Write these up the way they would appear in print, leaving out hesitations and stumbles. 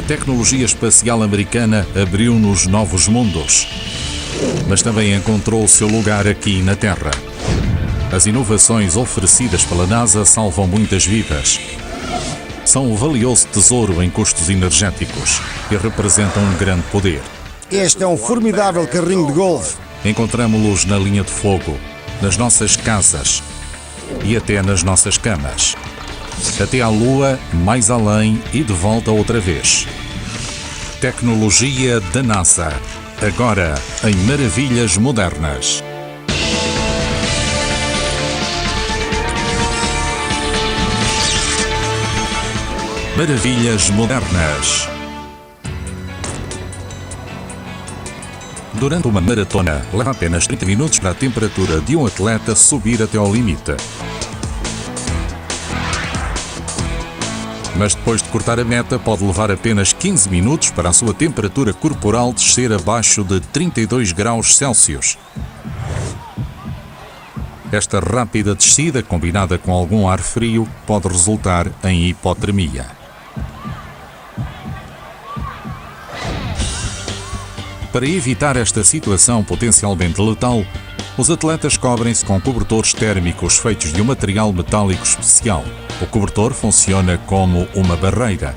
A tecnologia espacial americana abriu-nos novos mundos, mas também encontrou o seu lugar aqui na Terra. As inovações oferecidas pela NASA salvam muitas vidas. São um valioso tesouro em custos energéticos e representam um grande poder. Este é um formidável carrinho de golfe. Encontramo-los na linha de fogo, nas nossas casas e até nas nossas camas. Até à Lua, mais além e de volta outra vez. Tecnologia da NASA, agora em Maravilhas Modernas. Maravilhas Modernas. Durante uma maratona, leva apenas 30 minutos para a temperatura de um atleta subir até ao limite. Mas depois de cortar a meta, pode levar apenas 15 minutos para a sua temperatura corporal descer abaixo de 32 graus Celsius. Esta rápida descida, combinada com algum ar frio, pode resultar em hipotermia. Para evitar esta situação potencialmente letal, os atletas cobrem-se com cobertores térmicos feitos de um material metálico especial. O cobertor funciona como uma barreira.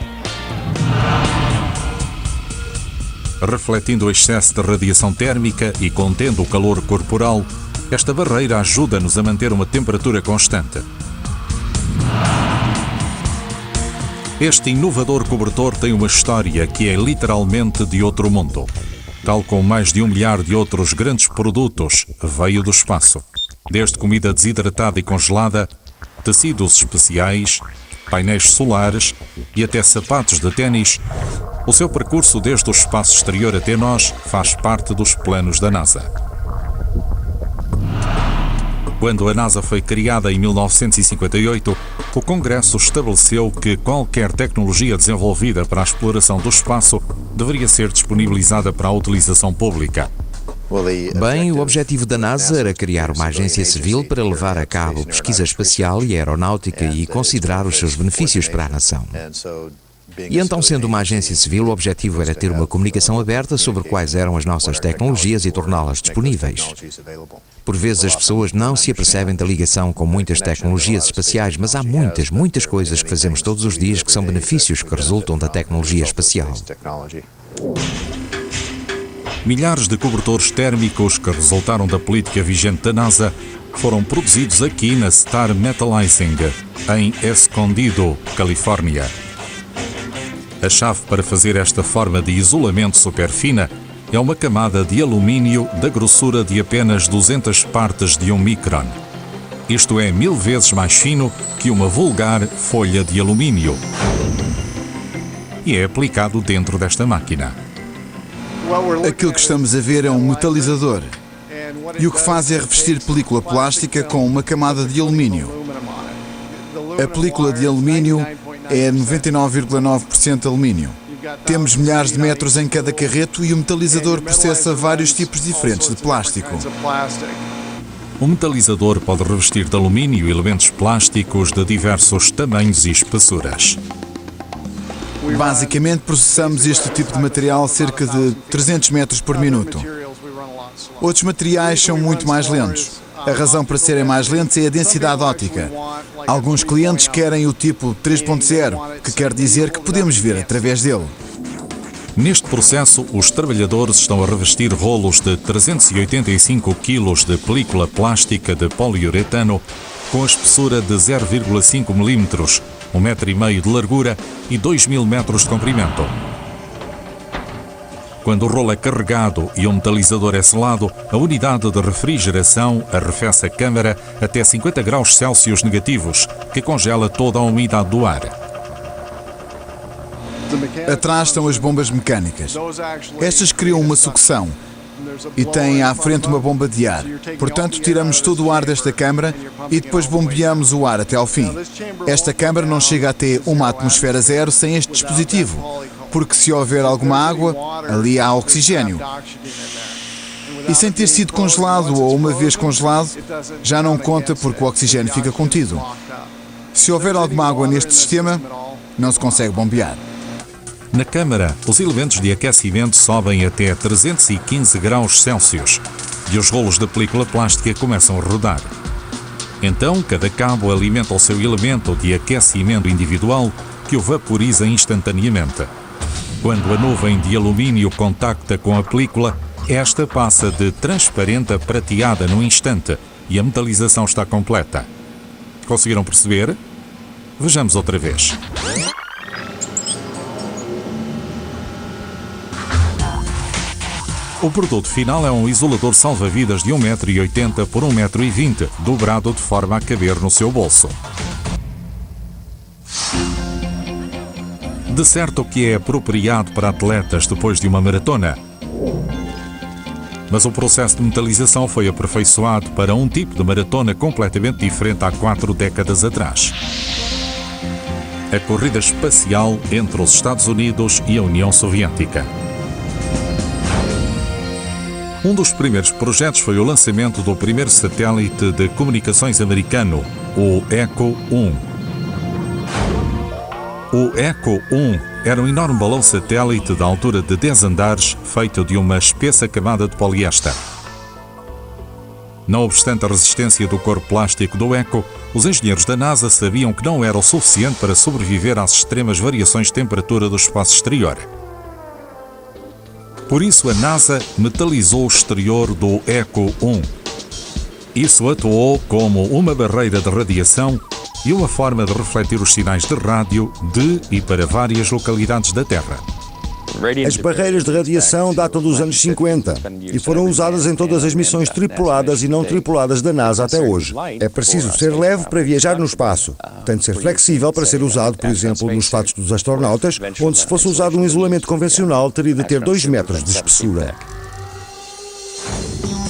Refletindo o excesso de radiação térmica e contendo o calor corporal, esta barreira ajuda-nos a manter uma temperatura constante. Este inovador cobertor tem uma história que é literalmente de outro mundo. Tal como mais de 1 milhar de outros grandes produtos, veio do espaço. Desde comida desidratada e congelada, tecidos especiais, painéis solares e até sapatos de ténis, o seu percurso desde o espaço exterior até nós faz parte dos planos da NASA. Quando a NASA foi criada em 1958, o Congresso estabeleceu que qualquer tecnologia desenvolvida para a exploração do espaço deveria ser disponibilizada para a utilização pública. Bem, o objetivo da NASA era criar uma agência civil para levar a cabo pesquisa espacial e aeronáutica e considerar os seus benefícios para a nação. E então, sendo uma agência civil, o objetivo era ter uma comunicação aberta sobre quais eram as nossas tecnologias e torná-las disponíveis. Por vezes as pessoas não se apercebem da ligação com muitas tecnologias espaciais, mas há muitas coisas que fazemos todos os dias que são benefícios que resultam da tecnologia espacial. Milhares de cobertores térmicos que resultaram da política vigente da NASA foram produzidos aqui na Star Metallizing, em Escondido, Califórnia. A chave para fazer esta forma de isolamento superfina é uma camada de alumínio da grossura de apenas 200 partes de um micron. Isto é 1000 vezes mais fino que uma vulgar folha de alumínio. E é aplicado dentro desta máquina. Aquilo que estamos a ver é um metalizador. E o que faz é revestir película plástica com uma camada de alumínio. A película de alumínio é 99,9% alumínio. Temos milhares de metros em cada carreto e o metalizador processa vários tipos diferentes de plástico. O metalizador pode revestir de alumínio elementos plásticos de diversos tamanhos e espessuras. Basicamente, processamos este tipo de material cerca de 300 metros por minuto. Outros materiais são muito mais lentos. A razão para serem mais lentos é a densidade óptica. Alguns clientes querem o tipo 3.0, que quer dizer que podemos ver através dele. Neste processo, os trabalhadores estão a revestir rolos de 385 kg de película plástica de poliuretano com a espessura de 0,5 mm, 1,5 m de largura e 2000 metros de comprimento. Quando o rolo é carregado e o metalizador é selado, a unidade de refrigeração arrefece a câmara até 50 graus Celsius negativos, que congela toda a umidade do ar. Atrás estão as bombas mecânicas. Estas criam uma sucção e têm à frente uma bomba de ar. Portanto, tiramos todo o ar desta câmara e depois bombeamos o ar até ao fim. Esta câmara não chega até uma atmosfera zero sem este dispositivo, porque se houver alguma água, ali há oxigênio. E sem ter sido congelado ou uma vez congelado, já não conta porque o oxigênio fica contido. Se houver alguma água neste sistema, não se consegue bombear. Na câmara, os elementos de aquecimento sobem até 315 graus Celsius e os rolos de película plástica começam a rodar. Então, cada cabo alimenta o seu elemento de aquecimento individual que o vaporiza instantaneamente. Quando a nuvem de alumínio contacta com a película, esta passa de transparente a prateada num instante e a metalização está completa. Conseguiram perceber? Vejamos outra vez. O produto final é um isolador salva-vidas de 1,80 m por 1,20 m, dobrado de forma a caber no seu bolso. De certo que é apropriado para atletas depois de uma maratona. Mas o processo de metalização foi aperfeiçoado para um tipo de maratona completamente diferente há 4 décadas atrás. A corrida espacial entre os Estados Unidos e a União Soviética. Um dos primeiros projetos foi o lançamento do primeiro satélite de comunicações americano, o Echo 1. O Echo 1 era um enorme balão satélite de altura de 10 andares, feito de uma espessa camada de poliéster. Não obstante a resistência do corpo plástico do Echo, os engenheiros da NASA sabiam que não era o suficiente para sobreviver às extremas variações de temperatura do espaço exterior. Por isso, a NASA metalizou o exterior do Echo 1. Isso atuou como uma barreira de radiação e uma forma de refletir os sinais de rádio de e para várias localidades da Terra. As barreiras de radiação datam dos anos 50 e foram usadas em todas as missões tripuladas e não tripuladas da NASA até hoje. É preciso ser leve para viajar no espaço. Tem de ser flexível para ser usado, por exemplo, nos fatos dos astronautas, onde se fosse usado um isolamento convencional teria de ter 2 metros de espessura.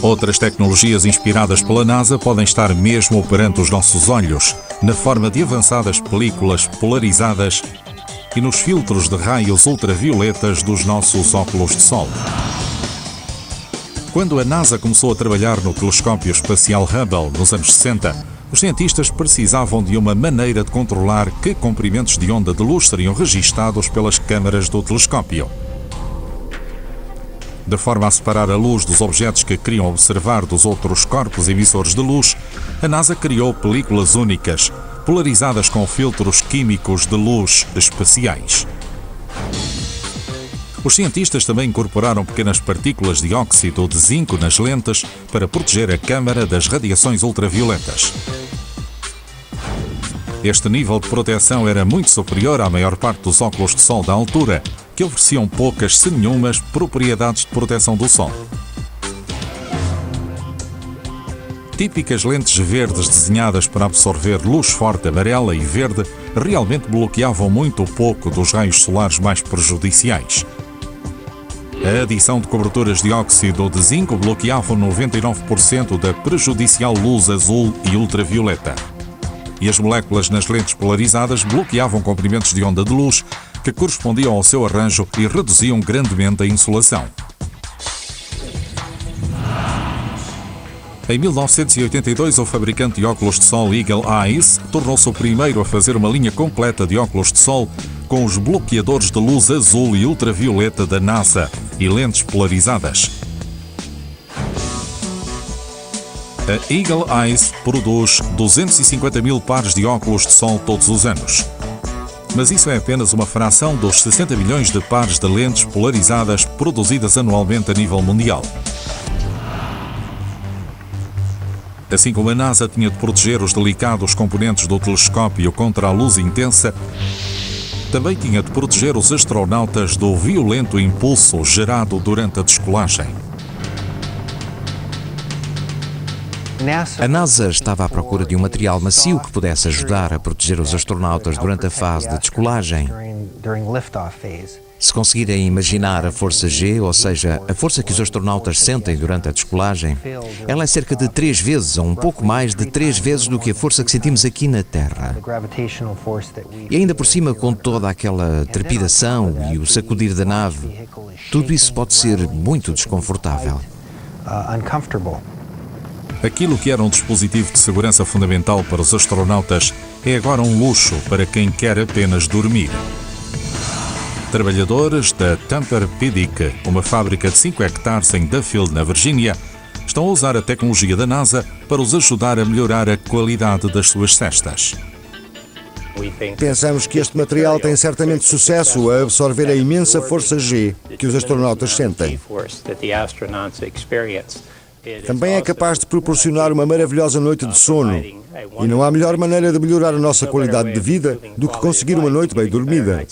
Outras tecnologias inspiradas pela NASA podem estar mesmo perante os nossos olhos, na forma de avançadas películas polarizadas e nos filtros de raios ultravioletas dos nossos óculos de sol. Quando a NASA começou a trabalhar no telescópio espacial Hubble nos anos 60, os cientistas precisavam de uma maneira de controlar que comprimentos de onda de luz seriam registados pelas câmaras do telescópio. De forma a separar a luz dos objetos que queriam observar dos outros corpos emissores de luz, a NASA criou películas únicas, polarizadas com filtros químicos de luz espaciais. Os cientistas também incorporaram pequenas partículas de óxido de zinco nas lentes para proteger a câmara das radiações ultravioletas. Este nível de proteção era muito superior à maior parte dos óculos de sol da altura, que ofereciam poucas, se nenhumas, propriedades de proteção do sol. Típicas lentes verdes desenhadas para absorver luz forte amarela e verde realmente bloqueavam muito pouco dos raios solares mais prejudiciais. A adição de coberturas de óxido de zinco bloqueava 99% da prejudicial luz azul e ultravioleta. E as moléculas nas lentes polarizadas bloqueavam comprimentos de onda de luz que correspondiam ao seu arranjo e reduziam grandemente a insolação. Em 1982, o fabricante de óculos de sol Eagle Eyes tornou-se o primeiro a fazer uma linha completa de óculos de sol com os bloqueadores de luz azul e ultravioleta da NASA e lentes polarizadas. A Eagle Eyes produz 250 mil pares de óculos de sol todos os anos. Mas isso é apenas uma fração dos 60 milhões de pares de lentes polarizadas produzidas anualmente a nível mundial. Assim como a NASA tinha de proteger os delicados componentes do telescópio contra a luz intensa, também tinha de proteger os astronautas do violento impulso gerado durante a descolagem. A NASA estava à procura de um material macio que pudesse ajudar a proteger os astronautas durante a fase de descolagem. Se conseguirem imaginar a força G, ou seja, a força que os astronautas sentem durante a descolagem, ela é cerca de 3 vezes, ou um pouco mais de 3 vezes do que a força que sentimos aqui na Terra. E ainda por cima, com toda aquela trepidação e o sacudir da nave, tudo isso pode ser muito desconfortável. Aquilo que era um dispositivo de segurança fundamental para os astronautas é agora um luxo para quem quer apenas dormir. Trabalhadores da Tempur-Pedic, uma fábrica de 5 hectares em Duffield, na Virgínia, estão a usar a tecnologia da NASA para os ajudar a melhorar a qualidade das suas cestas. Pensamos que este material tem certamente sucesso a absorver a imensa força G que os astronautas sentem. Também é capaz de proporcionar uma maravilhosa noite de sono. E não há melhor maneira de melhorar a nossa qualidade de vida do que conseguir uma noite bem dormida.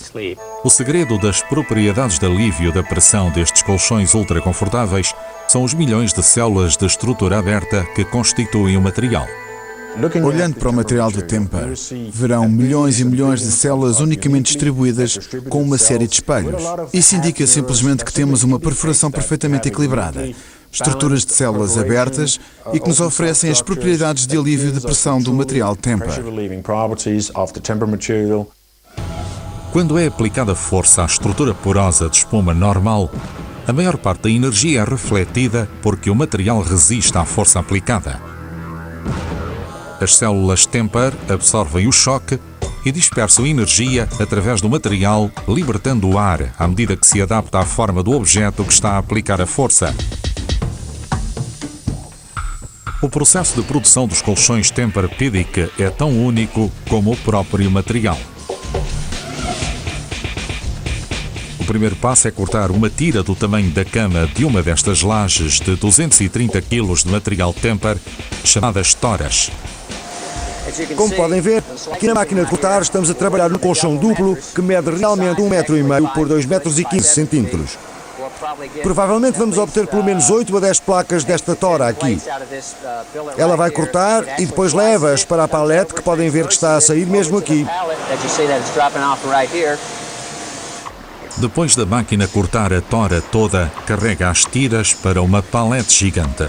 O segredo das propriedades de alívio da pressão destes colchões ultraconfortáveis são os milhões de células de estrutura aberta que constituem o material. Olhando para o material do Tempur, verão milhões e milhões de células unicamente distribuídas com uma série de espelhos. Isso indica simplesmente que temos uma perfuração perfeitamente equilibrada, estruturas de células abertas e que nos oferecem as propriedades de alívio de pressão do material Tempur. Quando é aplicada força à estrutura porosa de espuma normal, a maior parte da energia é refletida porque o material resiste à força aplicada. As células Tempur absorvem o choque e dispersam energia através do material, libertando o ar à medida que se adapta à forma do objeto que está a aplicar a força. O processo de produção dos colchões Tempur-Pedic é tão único como o próprio material. O primeiro passo é cortar uma tira do tamanho da cama de uma destas lajes de 230 kg de material Tempur, chamadas toras. Como podem ver, aqui na máquina de cortar estamos a trabalhar num colchão duplo que mede realmente 1,5 m por 2,15 m. Provavelmente vamos obter pelo menos 8 a 10 placas desta tora aqui. Ela vai cortar e depois leva-as para a palete que podem ver que está a sair mesmo aqui. Depois da máquina cortar a tora toda, carrega as tiras para uma palete gigante.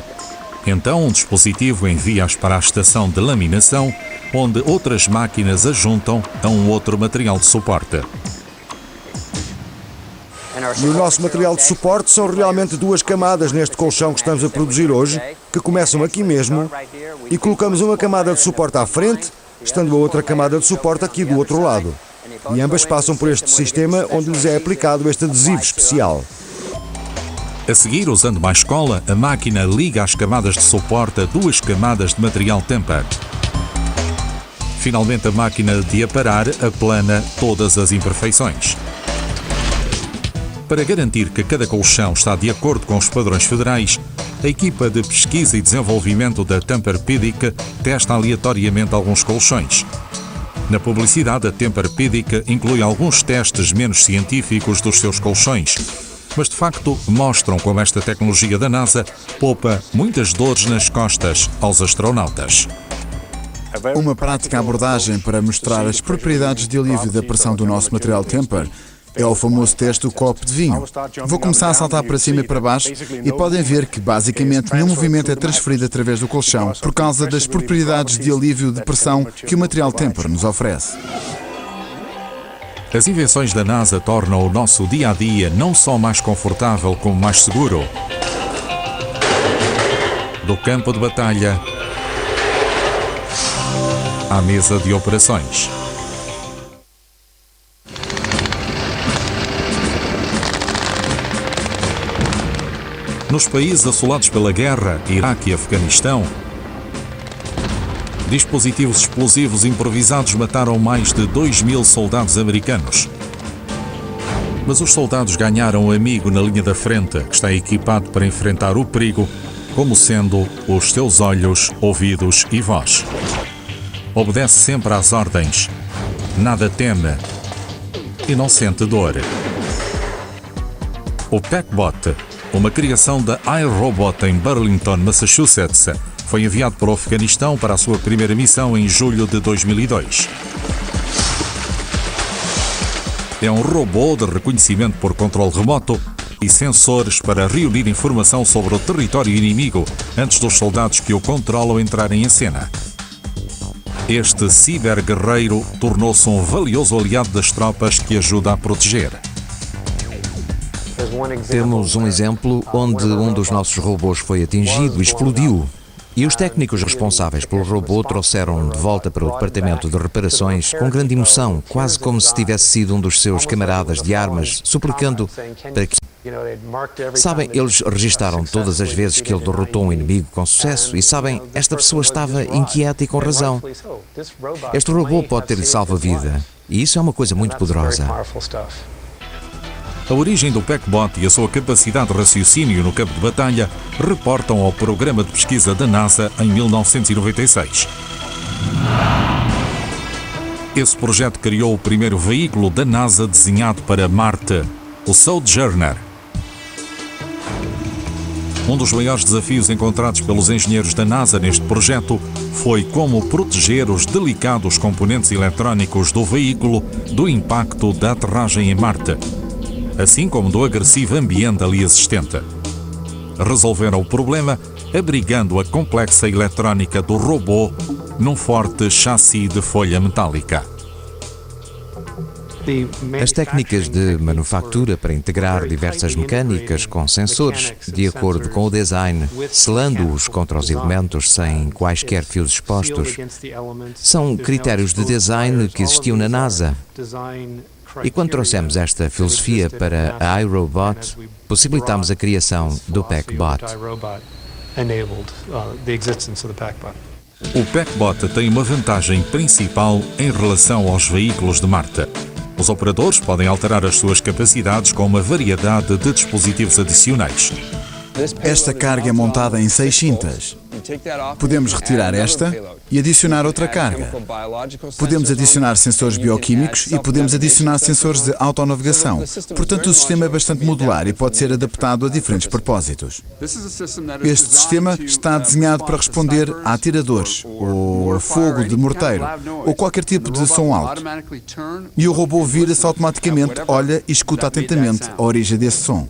Então, um dispositivo envia-as para a estação de laminação, onde outras máquinas as juntam a um outro material de suporte. No nosso material de suporte são realmente 2 camadas neste colchão que estamos a produzir hoje, que começam aqui mesmo, e colocamos uma camada de suporte à frente, estando a outra camada de suporte aqui do outro lado. E ambas passam por este sistema onde lhes é aplicado este adesivo especial. A seguir, usando mais cola, a máquina liga as camadas de suporte a 2 camadas de material Tempur. Finalmente, a máquina de aparar aplana todas as imperfeições. Para garantir que cada colchão está de acordo com os padrões federais, a equipa de pesquisa e desenvolvimento da Tempur-Pedic testa aleatoriamente alguns colchões. Na publicidade, a Tempur-Pedic inclui alguns testes menos científicos dos seus colchões, mas de facto mostram como esta tecnologia da NASA poupa muitas dores nas costas aos astronautas. Uma prática abordagem para mostrar as propriedades de alívio da pressão do nosso material Tempur é o famoso teste do copo de vinho. Vou começar a saltar para cima e para baixo e podem ver que basicamente nenhum movimento é transferido através do colchão por causa das propriedades de alívio de pressão que o material Tempur nos oferece. As invenções da NASA tornam o nosso dia-a-dia não só mais confortável, como mais seguro. Do campo de batalha à mesa de operações. Nos países assolados pela guerra, Iraque e Afeganistão, dispositivos explosivos improvisados mataram mais de 2.000 soldados americanos. Mas os soldados ganharam um amigo na linha da frente, que está equipado para enfrentar o perigo, como sendo os seus olhos, ouvidos e voz. Obedece sempre às ordens, nada teme e não sente dor. O PackBot, uma criação da iRobot em Burlington, Massachusetts, foi enviado para o Afeganistão para a sua primeira missão em julho de 2002. É um robô de reconhecimento por controle remoto e sensores para reunir informação sobre o território inimigo antes dos soldados que o controlam entrarem em cena. Este ciberguerreiro tornou-se um valioso aliado das tropas que ajuda a proteger. Temos um exemplo onde um dos nossos robôs foi atingido e explodiu. E os técnicos responsáveis pelo robô trouxeram-no de volta para o departamento de reparações com grande emoção, quase como se tivesse sido um dos seus camaradas de armas, suplicando para que... Sabem, eles registaram todas as vezes que ele derrotou um inimigo com sucesso e sabem, esta pessoa estava inquieta e com razão. Este robô pode ter-lhe salvo a vida e isso é uma coisa muito poderosa. A origem do PackBot e a sua capacidade de raciocínio no campo de batalha reportam ao programa de pesquisa da NASA em 1996. Esse projeto criou o primeiro veículo da NASA desenhado para Marte, o Sojourner. Um dos maiores desafios encontrados pelos engenheiros da NASA neste projeto foi como proteger os delicados componentes eletrónicos do veículo do impacto da aterragem em Marte, assim como do agressivo ambiente ali existente. Resolveram o problema abrigando a complexa eletrónica do robô num forte chassi de folha metálica. As técnicas de manufatura para integrar diversas mecânicas com sensores, de acordo com o design, selando-os contra os elementos sem quaisquer fios expostos, são critérios de design que existiam na NASA. E quando trouxemos esta filosofia para a iRobot, possibilitámos a criação do PackBot. O PackBot tem uma vantagem principal em relação aos veículos de Marte. Os operadores podem alterar as suas capacidades com uma variedade de dispositivos adicionais. Esta carga é montada em 6 cintas. Podemos retirar esta e adicionar outra carga. Podemos adicionar sensores bioquímicos e podemos adicionar sensores de autonavegação. Portanto, o sistema é bastante modular e pode ser adaptado a diferentes propósitos. Este sistema está desenhado para responder a atiradores, ou a fogo de morteiro, ou qualquer tipo de som alto. E o robô vira-se automaticamente, olha e escuta atentamente a origem desse som.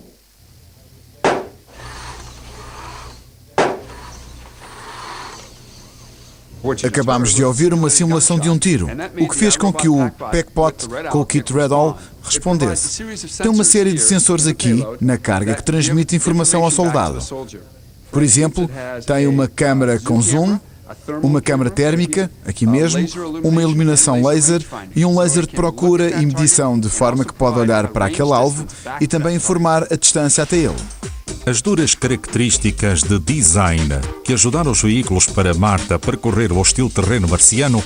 Acabámos de ouvir uma simulação de um tiro, o que fez com que o PackBot, com o kit Redall, respondesse. Tem uma série de sensores aqui, na carga, que transmite informação ao soldado. Por exemplo, tem uma câmara com zoom, uma câmara térmica, aqui mesmo, uma iluminação laser e um laser de procura e medição, de forma que pode olhar para aquele alvo e também informar a distância até ele. As duras características de design que ajudaram os veículos para Marte a percorrer o hostil terreno marciano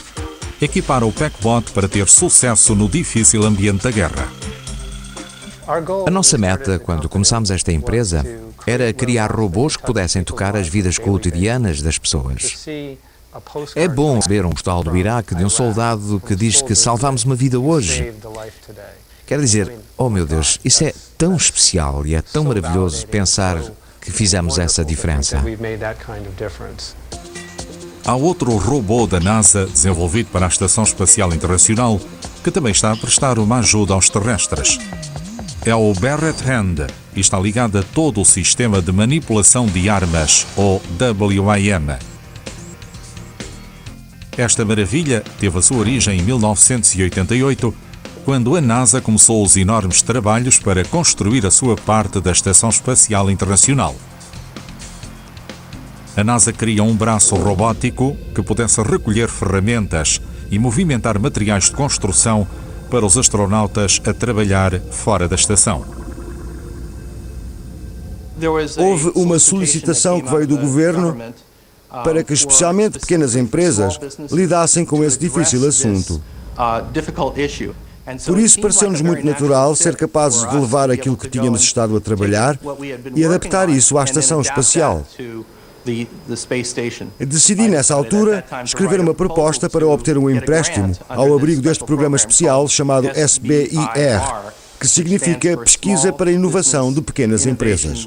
equiparam o PackBot para ter sucesso no difícil ambiente da guerra. A nossa meta, quando começámos esta empresa, era criar robôs que pudessem tocar as vidas cotidianas das pessoas. É bom ver um postal do Iraque de um soldado que diz que salvámos uma vida hoje. Quer dizer, oh meu Deus, isso é tão especial e é tão maravilhoso pensar que fizemos essa diferença. Há outro robô da NASA desenvolvido para a Estação Espacial Internacional que também está a prestar uma ajuda aos terrestres. É o Barrett Hand e está ligado a todo o Sistema de Manipulação de Armas, ou WIM. Esta maravilha teve a sua origem em 1988, quando a NASA começou os enormes trabalhos para construir a sua parte da Estação Espacial Internacional. A NASA queria um braço robótico que pudesse recolher ferramentas e movimentar materiais de construção para os astronautas a trabalhar fora da estação. Houve uma solicitação que veio do governo para que especialmente pequenas empresas lidassem com esse difícil assunto. Por isso, pareceu-nos muito natural ser capazes de levar aquilo que tínhamos estado a trabalhar e adaptar isso à estação espacial. Decidi, nessa altura, escrever uma proposta para obter um empréstimo ao abrigo deste programa especial chamado SBIR, que significa Pesquisa para a Inovação de Pequenas Empresas.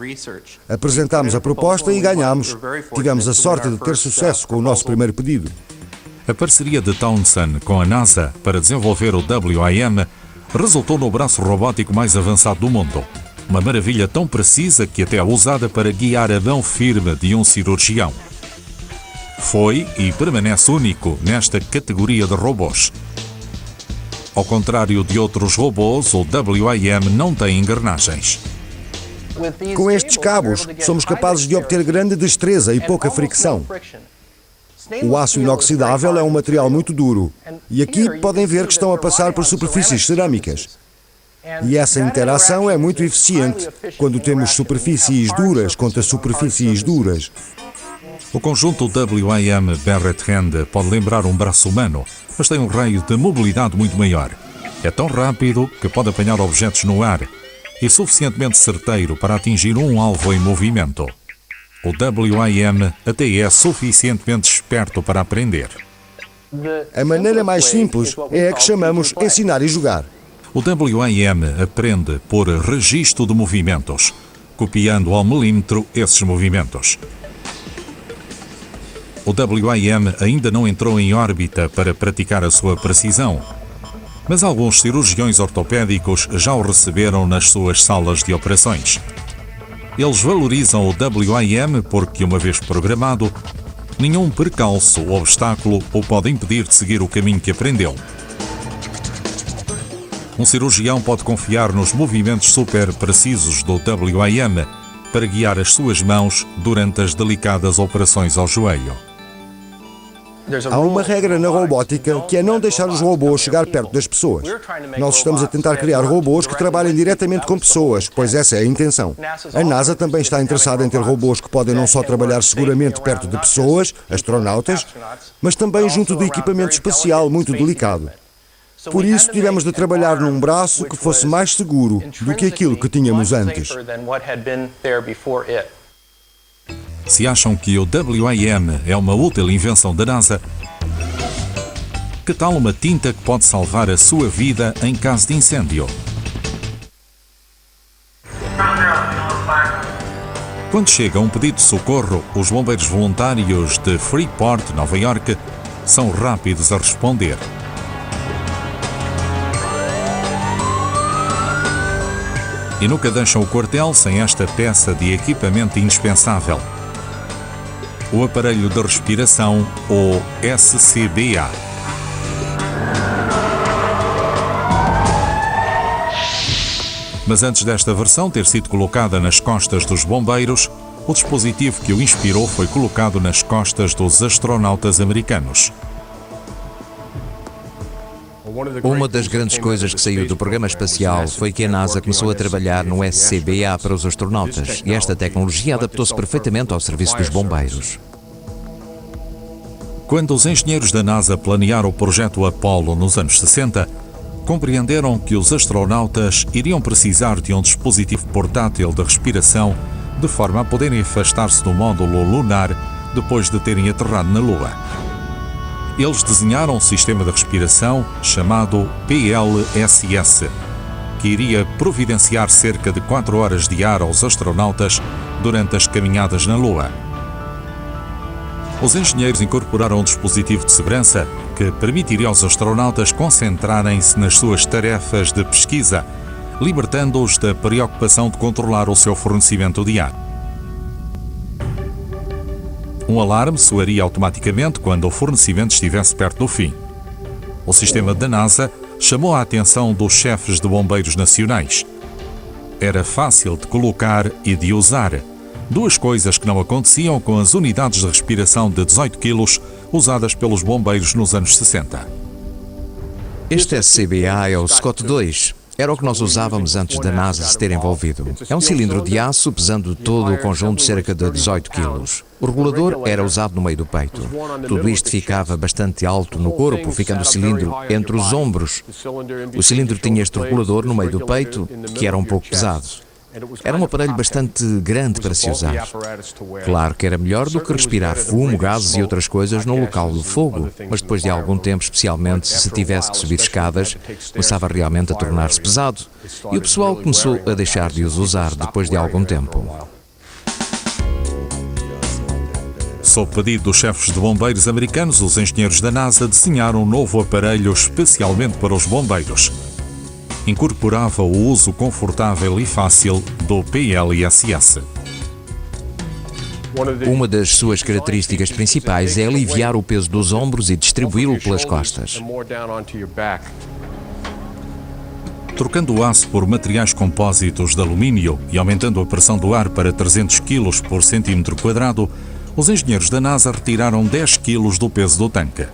Apresentámos a proposta e ganhámos. Tivemos a sorte de ter sucesso com o nosso primeiro pedido. A parceria de Townsend com a NASA para desenvolver o WIM resultou no braço robótico mais avançado do mundo. Uma maravilha tão precisa que até é usada para guiar a mão firme de um cirurgião. Foi e permanece único nesta categoria de robôs. Ao contrário de outros robôs, o WIM não tem engrenagens. Com estes cabos, somos capazes de obter grande destreza e pouca fricção. O aço inoxidável é um material muito duro. E aqui podem ver que estão a passar por superfícies cerâmicas. E essa interação é muito eficiente quando temos superfícies duras contra superfícies duras. O conjunto WAM Barrett Hand pode lembrar um braço humano, mas tem um raio de mobilidade muito maior. É tão rápido que pode apanhar objetos no ar e suficientemente certeiro para atingir um alvo em movimento. O WAM até é suficientemente esperto para aprender. A maneira mais simples é a que chamamos ensinar e jogar. O WAM aprende por registro de movimentos, copiando ao milímetro esses movimentos. O WAM ainda não entrou em órbita para praticar a sua precisão, mas alguns cirurgiões ortopédicos já o receberam nas suas salas de operações. Eles valorizam o WAM porque, uma vez programado, nenhum percalço ou obstáculo o pode impedir de seguir o caminho que aprendeu. Um cirurgião pode confiar nos movimentos super precisos do WAM para guiar as suas mãos durante as delicadas operações ao joelho. Há uma regra na robótica que é não deixar os robôs chegar perto das pessoas. Nós estamos a tentar criar robôs que trabalhem diretamente com pessoas, pois essa é a intenção. A NASA também está interessada em ter robôs que podem não só trabalhar seguramente perto de pessoas, astronautas, mas também junto de equipamento espacial muito delicado. Por isso, tivemos de trabalhar num braço que fosse mais seguro do que aquilo que tínhamos antes. Se acham que o WAM é uma útil invenção da NASA, que tal uma tinta que pode salvar a sua vida em caso de incêndio? Quando chega um pedido de socorro, os bombeiros voluntários de Freeport, Nova York, são rápidos a responder. E nunca deixam o quartel sem esta peça de equipamento indispensável: o aparelho de respiração, ou SCBA. Mas antes desta versão ter sido colocada nas costas dos bombeiros, o dispositivo que o inspirou foi colocado nas costas dos astronautas americanos. Uma das grandes coisas que saiu do programa espacial foi que a NASA começou a trabalhar no SCBA para os astronautas, e esta tecnologia adaptou-se perfeitamente ao serviço dos bombeiros. Quando os engenheiros da NASA planearam o projeto Apollo nos anos 60, compreenderam que os astronautas iriam precisar de um dispositivo portátil de respiração de forma a poderem afastar-se do módulo lunar depois de terem aterrado na Lua. Eles desenharam um sistema de respiração chamado PLSS, que iria providenciar cerca de 4 horas de ar aos astronautas durante as caminhadas na Lua. Os engenheiros incorporaram um dispositivo de segurança que permitiria aos astronautas concentrarem-se nas suas tarefas de pesquisa, libertando-os da preocupação de controlar o seu fornecimento de ar. Um alarme soaria automaticamente quando o fornecimento estivesse perto do fim. O sistema da NASA chamou a atenção dos chefes de bombeiros nacionais. Era fácil de colocar e de usar, duas coisas que não aconteciam com as unidades de respiração de 18 kg usadas pelos bombeiros nos anos 60. Este SCBA é o Scott 2. Era o que nós usávamos antes da NASA se ter envolvido. É um cilindro de aço pesando todo o conjunto cerca de 18 kg. O regulador era usado no meio do peito. Tudo isto ficava bastante alto no corpo, ficando o cilindro entre os ombros. O cilindro tinha este regulador no meio do peito, que era um pouco pesado. Era um aparelho bastante grande para se usar. Claro que era melhor do que respirar fumo, gases e outras coisas no local do fogo, mas depois de algum tempo, especialmente se tivesse que subir escadas, começava realmente a tornar-se pesado, e o pessoal começou a deixar de os usar depois de algum tempo. Sob pedido dos chefes de bombeiros americanos, os engenheiros da NASA desenharam um novo aparelho especialmente para os bombeiros. Incorporava o uso confortável e fácil do PLSS. Uma das suas características principais é aliviar o peso dos ombros e distribuí-lo pelas costas. Trocando o aço por materiais compósitos de alumínio e aumentando a pressão do ar para 300 kg por centímetro quadrado, Os engenheiros da NASA retiraram 10 quilos do peso do tanque.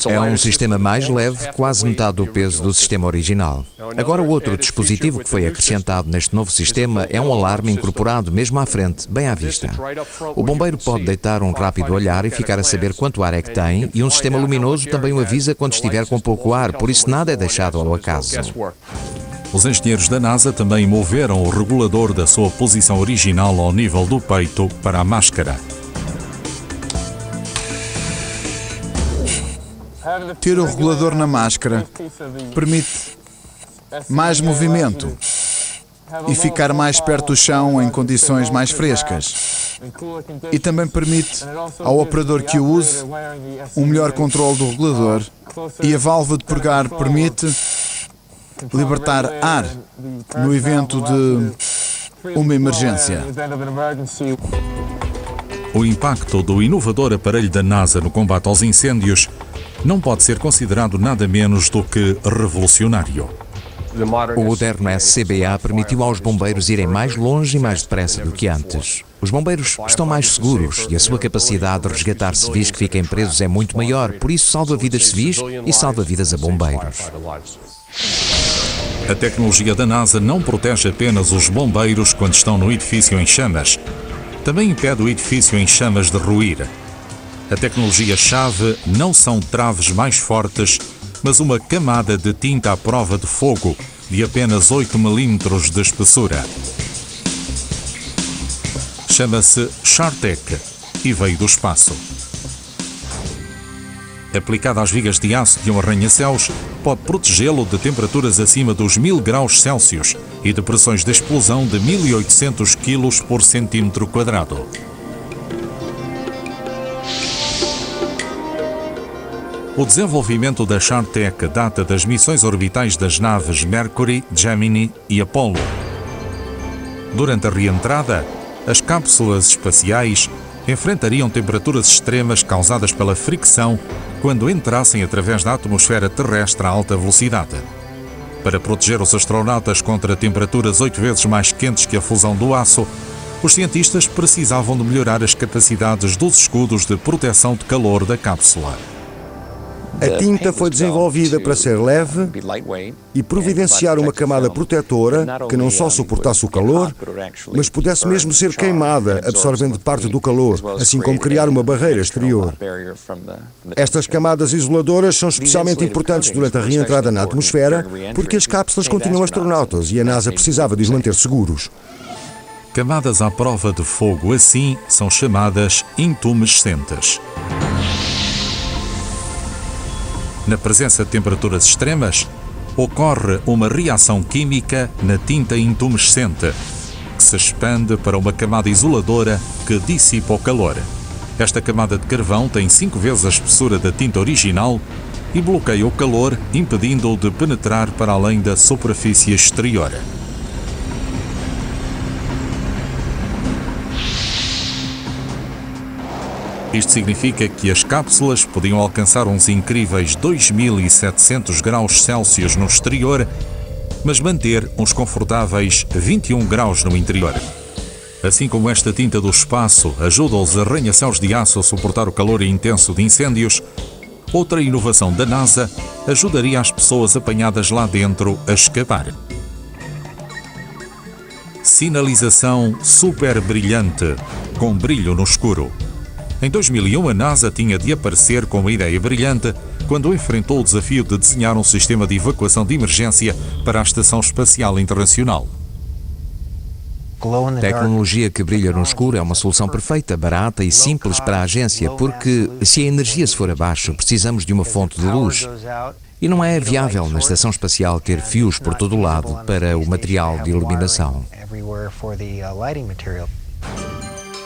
É um sistema mais leve, quase metade do peso do sistema original. Agora, o outro dispositivo que foi acrescentado neste novo sistema é um alarme incorporado mesmo à frente, bem à vista. O bombeiro pode deitar um rápido olhar e ficar a saber quanto ar é que tem, e um sistema luminoso também o avisa quando estiver com pouco ar, por isso nada é deixado ao acaso. Os engenheiros da NASA também moveram o regulador da sua posição original ao nível do peito para a máscara. Ter o regulador na máscara permite mais movimento e ficar mais perto do chão em condições mais frescas. E também permite ao operador que o use um melhor controle do regulador, e a válvula de purgar permite libertar ar no evento de uma emergência. O impacto do inovador aparelho da NASA no combate aos incêndios não pode ser considerado nada menos do que revolucionário. O moderno SCBA permitiu aos bombeiros irem mais longe e mais depressa do que antes. Os bombeiros estão mais seguros e a sua capacidade de resgatar civis que fiquem presos é muito maior, por isso salva vidas civis e salva vidas a bombeiros. A tecnologia da NASA não protege apenas os bombeiros quando estão no edifício em chamas. Também impede o edifício em chamas de ruir. A tecnologia-chave não são traves mais fortes, mas uma camada de tinta à prova de fogo de apenas 8 milímetros de espessura. Chama-se SHARTEC e veio do espaço. Aplicada às vigas de aço de um arranha-céus, pode protegê-lo de temperaturas acima dos 1000 graus Celsius e de pressões de explosão de 1800 kg por centímetro quadrado. O desenvolvimento da SHARTEC data das missões orbitais das naves Mercury, Gemini e Apollo. Durante a reentrada, as cápsulas espaciais enfrentariam temperaturas extremas causadas pela fricção quando entrassem através da atmosfera terrestre a alta velocidade. Para proteger os astronautas contra temperaturas 8 vezes mais quentes que a fusão do aço, os cientistas precisavam de melhorar as capacidades dos escudos de proteção de calor da cápsula. A tinta foi desenvolvida para ser leve e providenciar uma camada protetora que não só suportasse o calor, mas pudesse mesmo ser queimada, absorvendo parte do calor, assim como criar uma barreira exterior. Estas camadas isoladoras são especialmente importantes durante a reentrada na atmosfera, porque as cápsulas continham astronautas e a NASA precisava de os manter seguros. Camadas à prova de fogo assim são chamadas intumescentes. Na presença de temperaturas extremas, ocorre uma reação química na tinta intumescente, que se expande para uma camada isoladora que dissipa o calor. Esta camada de carvão tem 5 vezes a espessura da tinta original e bloqueia o calor, impedindo-o de penetrar para além da superfície exterior. Isto significa que as cápsulas podiam alcançar uns incríveis 2700 graus Celsius no exterior, mas manter uns confortáveis 21 graus no interior. Assim como esta tinta do espaço ajuda os arranha-céus de aço a suportar o calor intenso de incêndios, outra inovação da NASA ajudaria as pessoas apanhadas lá dentro a escapar. Sinalização super brilhante, com brilho no escuro. Em 2001, a NASA tinha de aparecer com uma ideia brilhante quando enfrentou o desafio de desenhar um sistema de evacuação de emergência para a Estação Espacial Internacional. Tecnologia que brilha no escuro é uma solução perfeita, barata e simples para a agência, porque se a energia se for abaixo, precisamos de uma fonte de luz. E não é viável na Estação Espacial ter fios por todo o lado para o material de iluminação.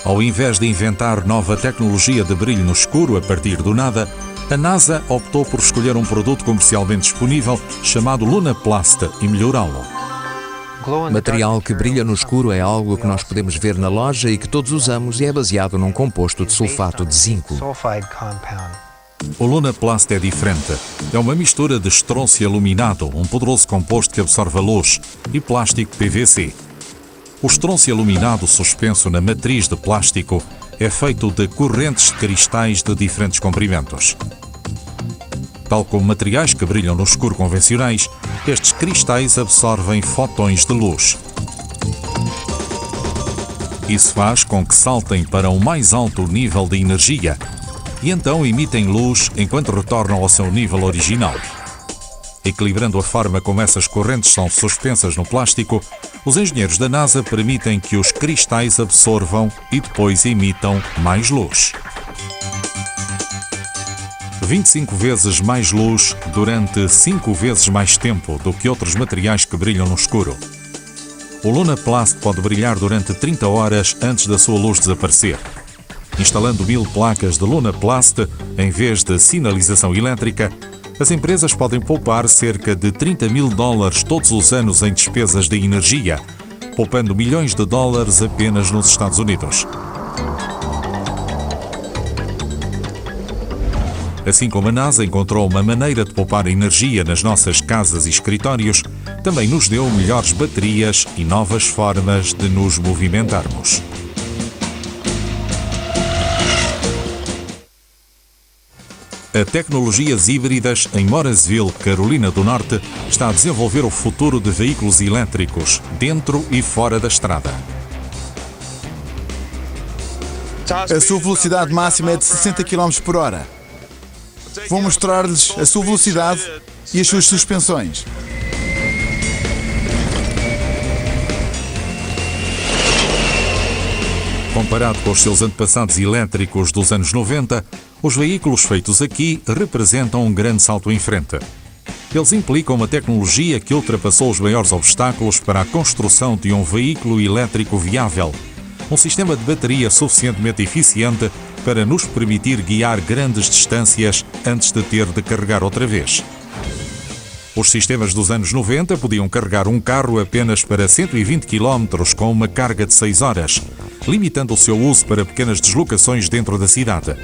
Ao invés de inventar nova tecnologia de brilho no escuro a partir do nada, a NASA optou por escolher um produto comercialmente disponível chamado Lunaplast e melhorá-lo. Material que brilha no escuro é algo que nós podemos ver na loja e que todos usamos e é baseado num composto de sulfato de zinco. O Lunaplast é diferente. É uma mistura de estrôncio aluminado, um poderoso composto que absorve a luz, e plástico PVC. O estronço iluminado suspenso na matriz de plástico é feito de correntes de cristais de diferentes comprimentos. Tal como materiais que brilham no escuro convencionais, estes cristais absorvem fotões de luz. Isso faz com que saltem para um mais alto nível de energia e então emitem luz enquanto retornam ao seu nível original. Equilibrando a forma como essas correntes são suspensas no plástico, os engenheiros da NASA permitem que os cristais absorvam e depois emitam mais luz. 25 vezes mais luz durante 5 vezes mais tempo do que outros materiais que brilham no escuro. O Lunaplast pode brilhar durante 30 horas antes da sua luz desaparecer. Instalando 1000 placas de Lunaplast em vez de sinalização elétrica, as empresas podem poupar cerca de $30.000 todos os anos em despesas de energia, poupando milhões de dólares apenas nos Estados Unidos. Assim como a NASA encontrou uma maneira de poupar energia nas nossas casas e escritórios, também nos deu melhores baterias e novas formas de nos movimentarmos. A Tecnologias Híbridas, em Morrisville, Carolina do Norte, está a desenvolver o futuro de veículos elétricos, dentro e fora da estrada. A sua velocidade máxima é de 60 km por hora. Vou mostrar-lhes a sua velocidade e as suas suspensões. Comparado com os seus antepassados elétricos dos anos 90, os veículos feitos aqui representam um grande salto em frente. Eles implicam uma tecnologia que ultrapassou os maiores obstáculos para a construção de um veículo elétrico viável, um sistema de bateria suficientemente eficiente para nos permitir guiar grandes distâncias antes de ter de carregar outra vez. Os sistemas dos anos 90 podiam carregar um carro apenas para 120 km com uma carga de 6 horas, limitando o seu uso para pequenas deslocações dentro da cidade.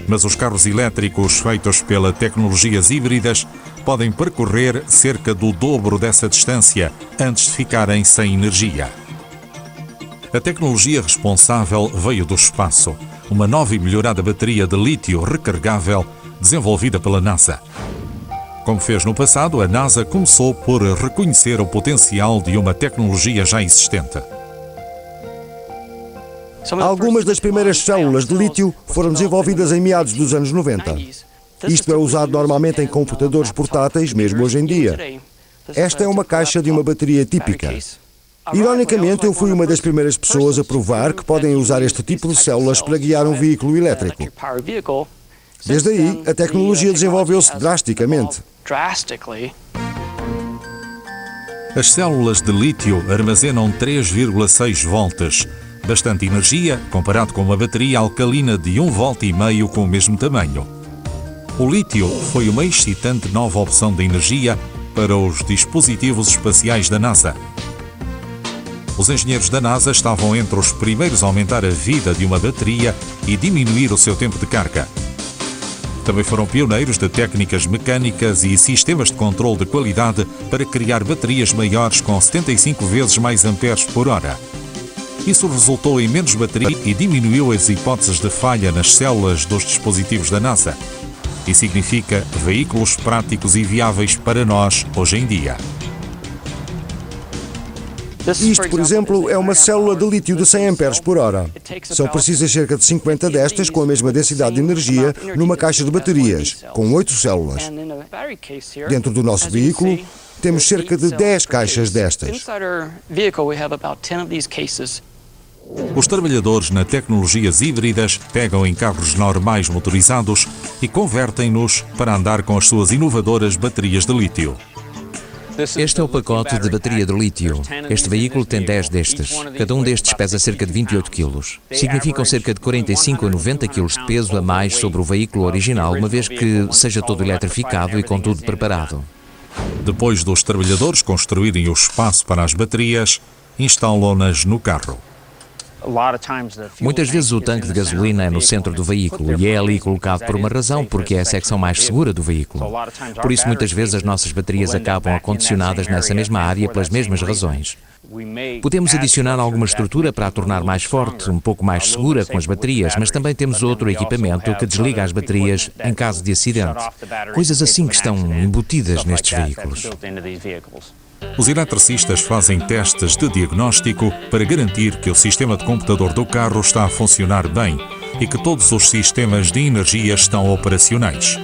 Mas os carros elétricos feitos pela Tecnologias Híbridas podem percorrer cerca do dobro dessa distância antes de ficarem sem energia. A tecnologia responsável veio do espaço, uma nova e melhorada bateria de lítio recarregável desenvolvida pela NASA. Como fez no passado, a NASA começou por reconhecer o potencial de uma tecnologia já existente. Algumas das primeiras células de lítio foram desenvolvidas em meados dos anos 90. Isto é usado normalmente em computadores portáteis, mesmo hoje em dia. Esta é uma caixa de uma bateria típica. Ironicamente, eu fui uma das primeiras pessoas a provar que podem usar este tipo de células para guiar um veículo elétrico. Desde aí, a tecnologia desenvolveu-se drasticamente. As células de lítio armazenam 3,6 volts, bastante energia comparado com uma bateria alcalina de 1,5 V com o mesmo tamanho. O lítio foi uma excitante nova opção de energia para os dispositivos espaciais da NASA. Os engenheiros da NASA estavam entre os primeiros a aumentar a vida de uma bateria e diminuir o seu tempo de carga. Também foram pioneiros de técnicas mecânicas e sistemas de controle de qualidade para criar baterias maiores com 75 vezes mais amperes por hora. Isso resultou em menos bateria e diminuiu as hipóteses de falha nas células dos dispositivos da NASA. E significa veículos práticos e viáveis para nós hoje em dia. Isto, por exemplo, é uma célula de lítio de 100 amperes por hora. São precisas cerca de 50 destas com a mesma densidade de energia numa caixa de baterias, com 8 células. Dentro do nosso veículo, temos cerca de 10 caixas destas. Os trabalhadores na Tecnologias Híbridas pegam em carros normais motorizados e convertem-nos para andar com as suas inovadoras baterias de lítio. Este é o pacote de bateria de lítio. Este veículo tem 10 destes. Cada um destes pesa cerca de 28 kg. Significam cerca de 45 a 90 kg de peso a mais sobre o veículo original, uma vez que seja todo eletrificado e com tudo preparado. Depois dos trabalhadores construírem o espaço para as baterias, instalam-nas no carro. Muitas vezes o tanque de gasolina é no centro do veículo e é ali colocado por uma razão, porque é a secção mais segura do veículo. Por isso, muitas vezes as nossas baterias acabam acondicionadas nessa mesma área pelas mesmas razões. Podemos adicionar alguma estrutura para a tornar mais forte, um pouco mais segura com as baterias, mas também temos outro equipamento que desliga as baterias em caso de acidente. Coisas assim que estão embutidas nestes veículos. Os eletricistas fazem testes de diagnóstico para garantir que o sistema de computador do carro está a funcionar bem e que todos os sistemas de energia estão operacionais.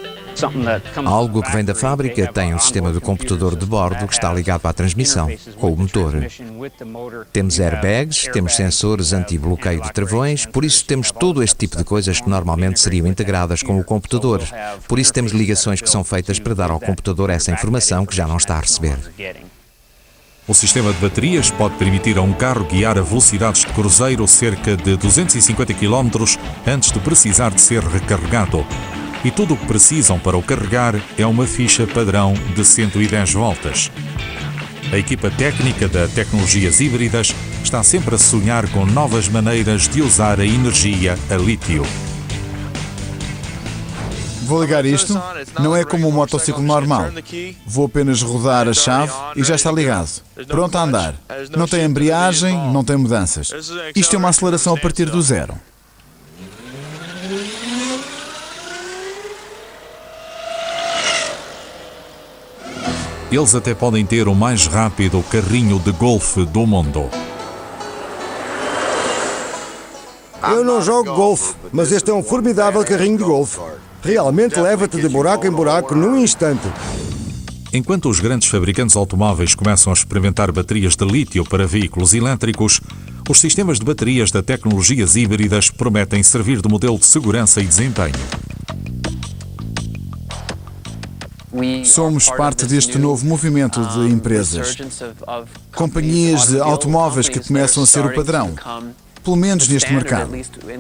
Algo que vem da fábrica tem um sistema de computador de bordo que está ligado à transmissão, com o motor. Temos airbags, temos sensores anti-bloqueio de travões, por isso temos todo este tipo de coisas que normalmente seriam integradas com o computador. Por isso temos ligações que são feitas para dar ao computador essa informação que já não está a receber. O sistema de baterias pode permitir a um carro guiar a velocidades de cruzeiro cerca de 250 km antes de precisar de ser recarregado. E tudo o que precisam para o carregar é uma ficha padrão de 110 voltas. A equipa técnica da Tecnologias Híbridas está sempre a sonhar com novas maneiras de usar a energia a lítio. Vou ligar isto. Não é como um motociclo normal. Vou apenas rodar a chave e já está ligado. Pronto a andar. Não tem embreagem, não tem mudanças. Isto é uma aceleração a partir do zero. Eles até podem ter o mais rápido carrinho de golfe do mundo. Eu não jogo golfe, mas este é um formidável carrinho de golfe. Realmente leva-te de buraco em buraco num instante. Enquanto os grandes fabricantes automóveis começam a experimentar baterias de lítio para veículos elétricos, os sistemas de baterias da Tecnologias Híbridas prometem servir de modelo de segurança e desempenho. Somos parte deste novo movimento de empresas. Companhias de automóveis que começam a ser o padrão, pelo menos neste mercado.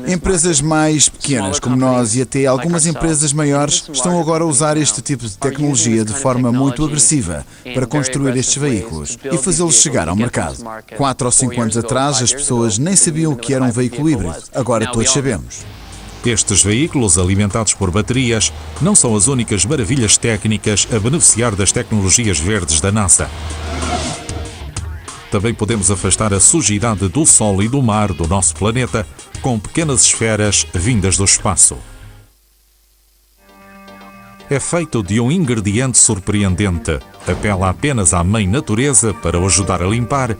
Empresas mais pequenas como nós e até algumas empresas maiores estão agora a usar este tipo de tecnologia de forma muito agressiva para construir estes veículos e fazê-los chegar ao mercado. 4 ou 5 anos atrás as pessoas nem sabiam o que era um veículo híbrido. Agora todos sabemos. Estes veículos, alimentados por baterias, não são as únicas maravilhas técnicas a beneficiar das tecnologias verdes da NASA. Também podemos afastar a sujidade do Sol e do mar do nosso planeta com pequenas esferas vindas do espaço. É feito de um ingrediente surpreendente. Apela apenas à mãe natureza para o ajudar a limpar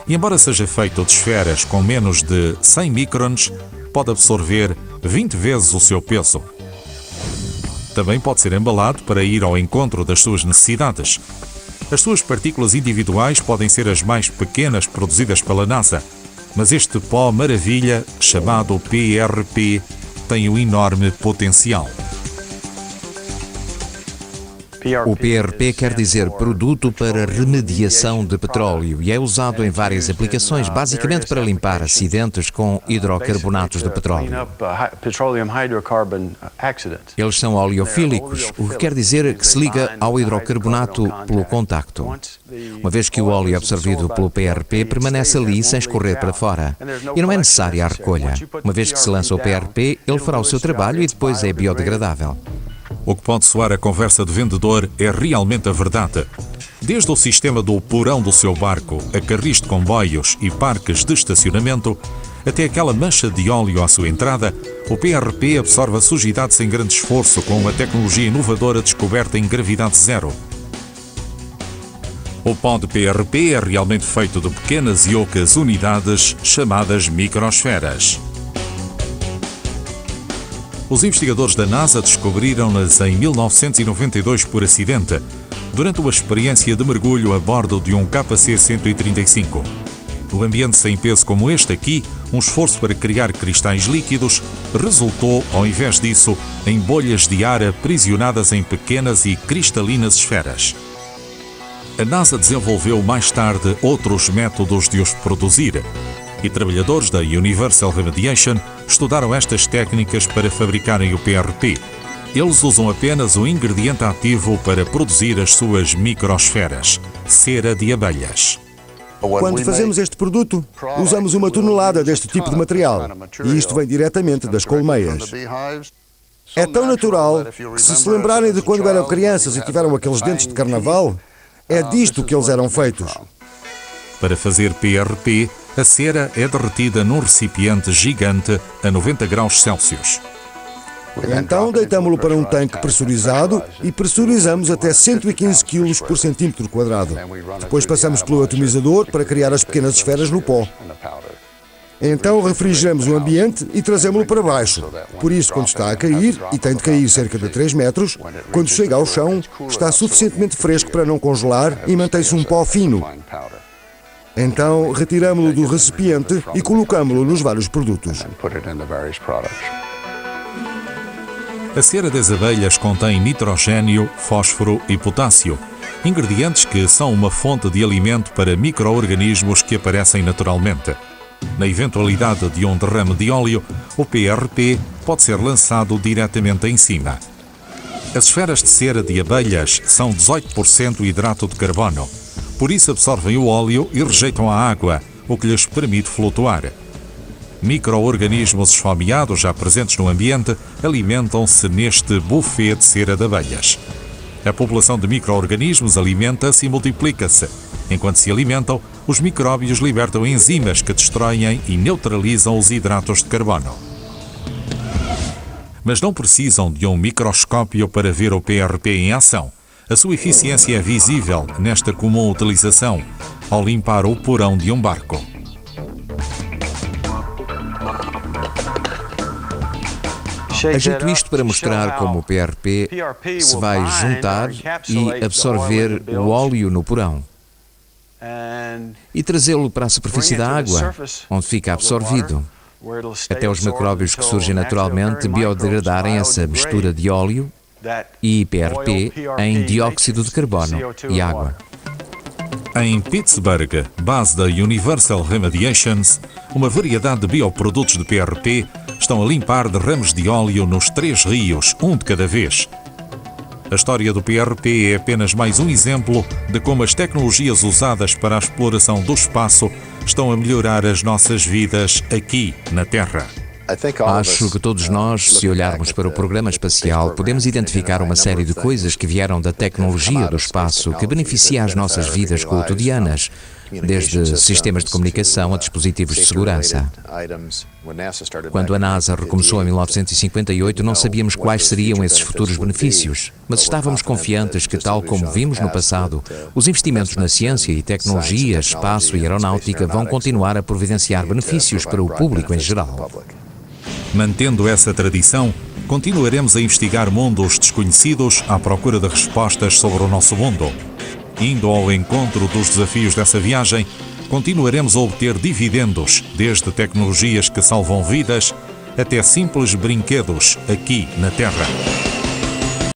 e, embora seja feito de esferas com menos de 100 microns, pode absorver 20 vezes o seu peso. Também pode ser embalado para ir ao encontro das suas necessidades. As suas partículas individuais podem ser as mais pequenas produzidas pela NASA, mas este pó maravilha, chamado PRP, tem um enorme potencial. O PRP quer dizer Produto para Remediação de Petróleo e é usado em várias aplicações, basicamente para limpar acidentes com hidrocarbonatos de petróleo. Eles são oleofílicos, o que quer dizer que se liga ao hidrocarbonato pelo contacto. Uma vez que o óleo é absorvido pelo PRP, permanece ali sem escorrer para fora. E não é necessária a recolha. Uma vez que se lança o PRP, ele fará o seu trabalho e depois é biodegradável. O que pode soar a conversa de vendedor é realmente a verdade. Desde o sistema do porão do seu barco, a carris de comboios e parques de estacionamento, até aquela mancha de óleo à sua entrada, o PRP absorve a sujidade sem grande esforço com uma tecnologia inovadora descoberta em gravidade zero. O pó de PRP é realmente feito de pequenas e ocas unidades chamadas microsferas. Os investigadores da NASA descobriram-nas em 1992 por acidente, durante uma experiência de mergulho a bordo de um KC-135. No ambiente sem peso como este aqui, um esforço para criar cristais líquidos resultou, ao invés disso, em bolhas de ar aprisionadas em pequenas e cristalinas esferas. A NASA desenvolveu mais tarde outros métodos de os produzir, e trabalhadores da Universal Remediation estudaram estas técnicas para fabricarem o PRP. Eles usam apenas o ingrediente ativo para produzir as suas microsferas, cera de abelhas. Quando fazemos este produto, usamos 1 tonelada deste tipo de material, e isto vem diretamente das colmeias. É tão natural que, se lembrarem de quando eram crianças e tiveram aqueles dentes de carnaval, é disto que eles eram feitos. Para fazer PRP, a cera é derretida num recipiente gigante a 90 graus Celsius. Então deitamo-lo para um tanque pressurizado e pressurizamos até 115 kg por centímetro quadrado. Depois passamos pelo atomizador para criar as pequenas esferas no pó. Então refrigeramos o ambiente e trazemos-lo para baixo. Por isso, quando está a cair, e tem de cair cerca de 3 metros, quando chega ao chão, está suficientemente fresco para não congelar e mantém-se um pó fino. Então retiramo-lo do recipiente e colocamo-lo nos vários produtos. A cera das abelhas contém nitrogênio, fósforo e potássio, ingredientes que são uma fonte de alimento para micro-organismos que aparecem naturalmente. Na eventualidade de um derrame de óleo, o PRP pode ser lançado diretamente em cima. As esferas de cera de abelhas são 18% hidrato de carbono, por isso absorvem o óleo e rejeitam a água, o que lhes permite flutuar. Micro-organismos esfomeados já presentes no ambiente alimentam-se neste buffet de cera de abelhas. A população de micro-organismos alimenta-se e multiplica-se. Enquanto se alimentam, os micróbios libertam enzimas que destroem e neutralizam os hidratos de carbono. Mas não precisam de um microscópio para ver o PRP em ação. A sua eficiência é visível nesta comum utilização, ao limpar o porão de um barco. Ajeito isto para mostrar como o PRP se vai juntar e absorver o óleo no porão e trazê-lo para a superfície da água, onde fica absorvido, até os micróbios que surgem naturalmente biodegradarem essa mistura de óleo e PRP em dióxido de carbono e água. Em Pittsburgh, base da Universal Remediations, uma variedade de bioprodutos de PRP estão a limpar derrames de óleo nos 3 rios, um de cada vez. A história do PRP é apenas mais um exemplo de como as tecnologias usadas para a exploração do espaço estão a melhorar as nossas vidas aqui na Terra. Acho que todos nós, se olharmos para o programa espacial, podemos identificar uma série de coisas que vieram da tecnologia do espaço que beneficia as nossas vidas cotidianas, desde sistemas de comunicação a dispositivos de segurança. Quando a NASA recomeçou em 1958, não sabíamos quais seriam esses futuros benefícios, mas estávamos confiantes que, tal como vimos no passado, os investimentos na ciência e tecnologia, espaço e aeronáutica vão continuar a providenciar benefícios para o público em geral. Mantendo essa tradição, continuaremos a investigar mundos desconhecidos à procura de respostas sobre o nosso mundo. Indo ao encontro dos desafios dessa viagem, continuaremos a obter dividendos, desde tecnologias que salvam vidas até simples brinquedos aqui na Terra.